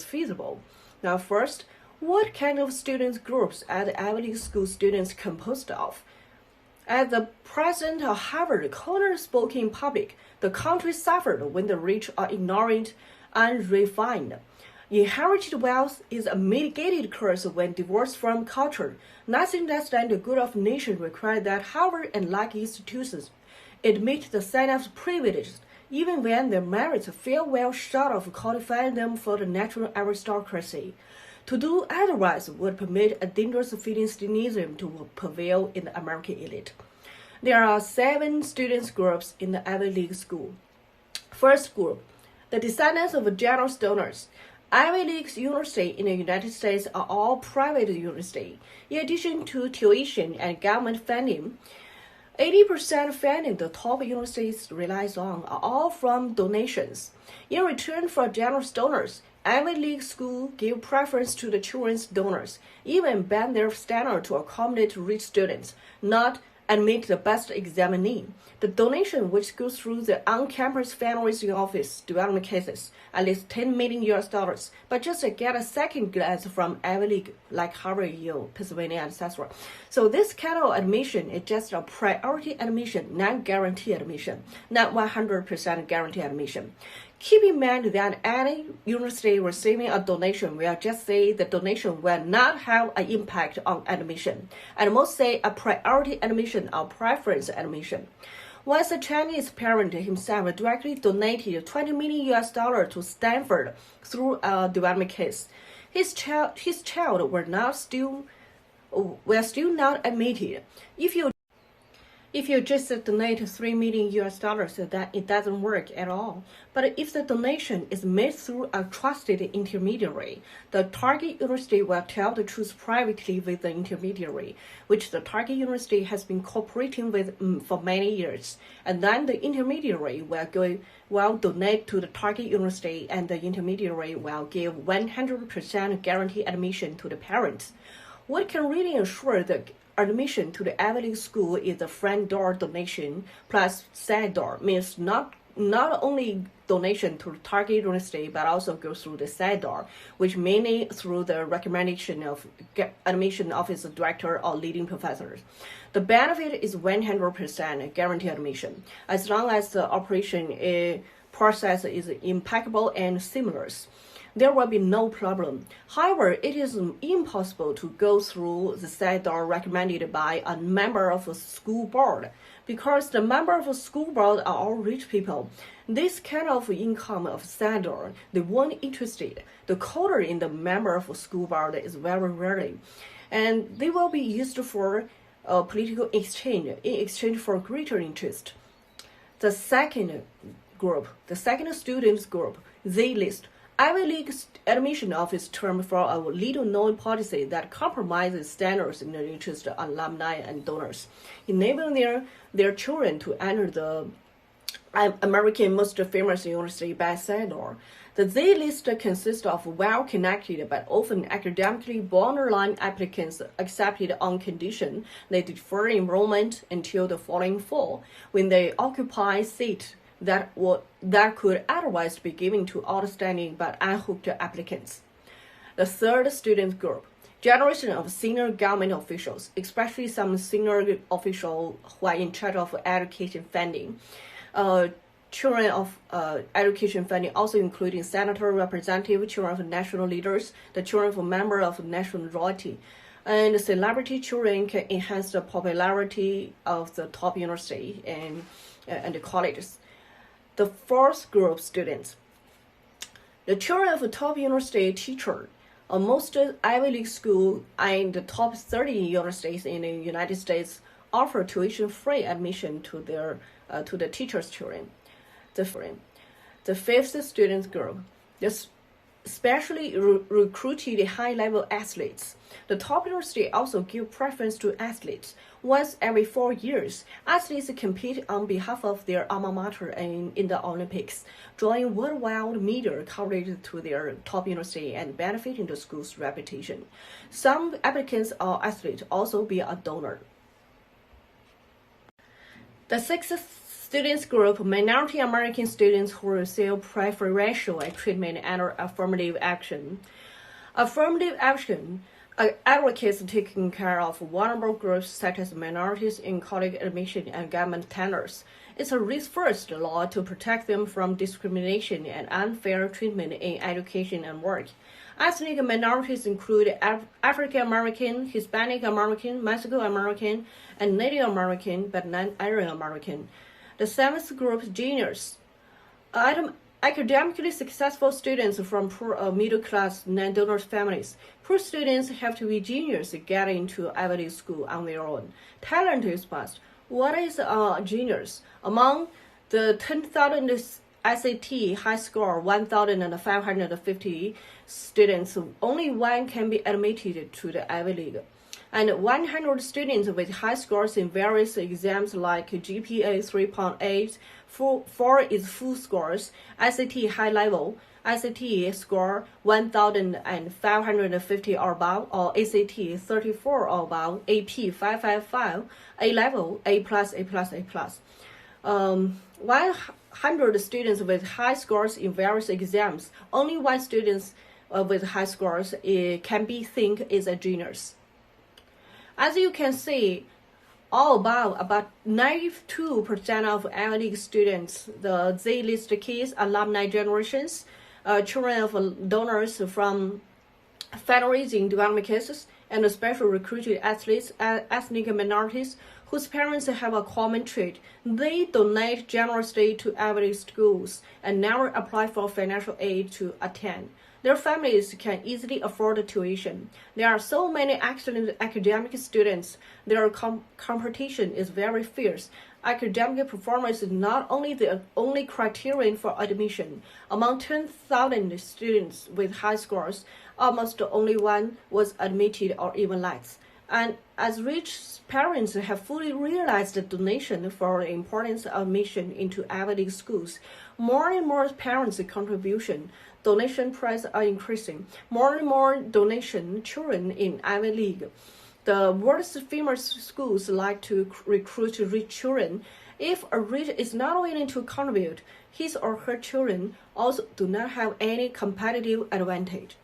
feasible. Now first, what kind of student groups are the Ivy League school students composed of? As the president of Harvard Conner spoke in public, the country suffered when the rich are ignorant and refined. Inherited wealth is a mitigated curse when divorced from culture. Nothing less than the good of the nation requires that Harvard and like institutions admit the sign of privileges, even when their merits fall well short of qualifying them for the natural aristocracy. To do otherwise would permit a dangerous Philistinism to prevail in the American elite. There are 7 student groups in the Ivy League school. First group, the descendants of general donors. Ivy League universities in the United States are all private universities. In addition to tuition and government funding, 80% of funding the top universities relies on are all from donations. In return for generous donors, Ivy League schools give preference to the children's donors, even bend their standard to accommodate rich students, not admit the best examinee. The donation, which goes through the on-campus fundraising office development cases, at least $10 million, but just to get a second glance from Ivy League like Harvard, Yale, Pennsylvania, etc. So this kind of admission is just a priority admission, not guaranteed admission, not 100% guaranteed admission. Keep in mind that any university receiving a donation will just say the donation will not have an impact on admission, and most say a priority admission or preference admission. Once a Chinese parent himself directly donated $20 million to Stanford through a development case, his child will still not admitted. If you just donate $3 million, that it doesn't work at all. But if the donation is made through a trusted intermediary, the target university will tell the truth privately with the intermediary, which the target university has been cooperating with for many years. And then the intermediary will donate to the target university, and the intermediary will give 100% guaranteed admission to the parents. What can really ensure the admission to the Ivy League school is the front door donation plus side door, means not only donation to the target university, but also goes through the side door, which mainly through the recommendation of admission office director or leading professors. The benefit is 100% guaranteed admission, as long as the operation process is impeccable and seamless. There will be no problem. However, it is impossible to go through the side door recommended by a member of a school board, because the member of a school board are all rich people. This kind of income of side door, they weren't interested. The quota in the member of a school board is very rarely, and they will be used for political exchange in exchange for greater interest. The second students group, Z-list. Ivy League admission office term for a little-known policy that compromises standards in the interest of alumni and donors, enabling their children to enter the American most famous university by side door. The Z-list consists of well-connected but often academically borderline applicants accepted on condition they defer enrollment until the following fall, when they occupy seats that could otherwise be given to outstanding but unhooked applicants. The third student group, generation of senior government officials, especially some senior officials who are in charge of education funding. Children of education funding also including senator, representative, children of national leaders, the children of members of national royalty. And celebrity children can enhance the popularity of the top university and the colleges. The fourth group, students. The children of a top university teacher. Most Ivy League schools and the top 30 universities in the United States offer tuition-free admission to the teachers' children. The fifth student group. The specially recruited high-level athletes. The top university also give preference to athletes. Once every 4 years, athletes compete on behalf of their alma mater in the Olympics, drawing worldwide media coverage to their top university and benefiting the school's reputation. Some applicants or athletes also be a donor. The sixth students group, minority American students who receive preferential treatment under affirmative action. Affirmative action advocates taking care of vulnerable groups such as minorities in college admission and government tenures. It's a risk-first law to protect them from discrimination and unfair treatment in education and work. Ethnic minorities include African American, Hispanic American, Mexican American, and Native American, but not Aryan American. The seventh group, juniors. Academically successful students from poor middle-class non-donor families. Poor students have to be genius to get into Ivy League school on their own. Talent is must. What is genius? Among the 10,000 SAT high score 1,550 students, only one can be admitted to the Ivy League. And 100 students with high scores in various exams like GPA 3.8, 4 is full scores, SAT high level, SAT score 1,550 or above, or ACT 34 or above, AP 555, A level, A+, A+. 100 students with high scores in various exams, only one student with high scores can be think is a genius. As you can see, all above, about 92% of Ivy League students, the Z-list kids, alumni generations, children of donors from fundraising development cases, and special recruited athletes, ethnic minorities, whose parents have a common trait. They donate generously to Ivy League schools and never apply for financial aid to attend. Their families can easily afford tuition. There are so many excellent academic students. Their competition is very fierce. Academic performance is not only the only criterion for admission. Among 10,000 students with high scores, almost only one was admitted or even less. And as rich parents have fully realized the donation for the importance of admission into Ivy League schools, more and more parents' donation prices are increasing. More and more donation children in Ivy League. The world's famous schools like to recruit rich children. If a rich is not willing to contribute, his or her children also do not have any competitive advantage.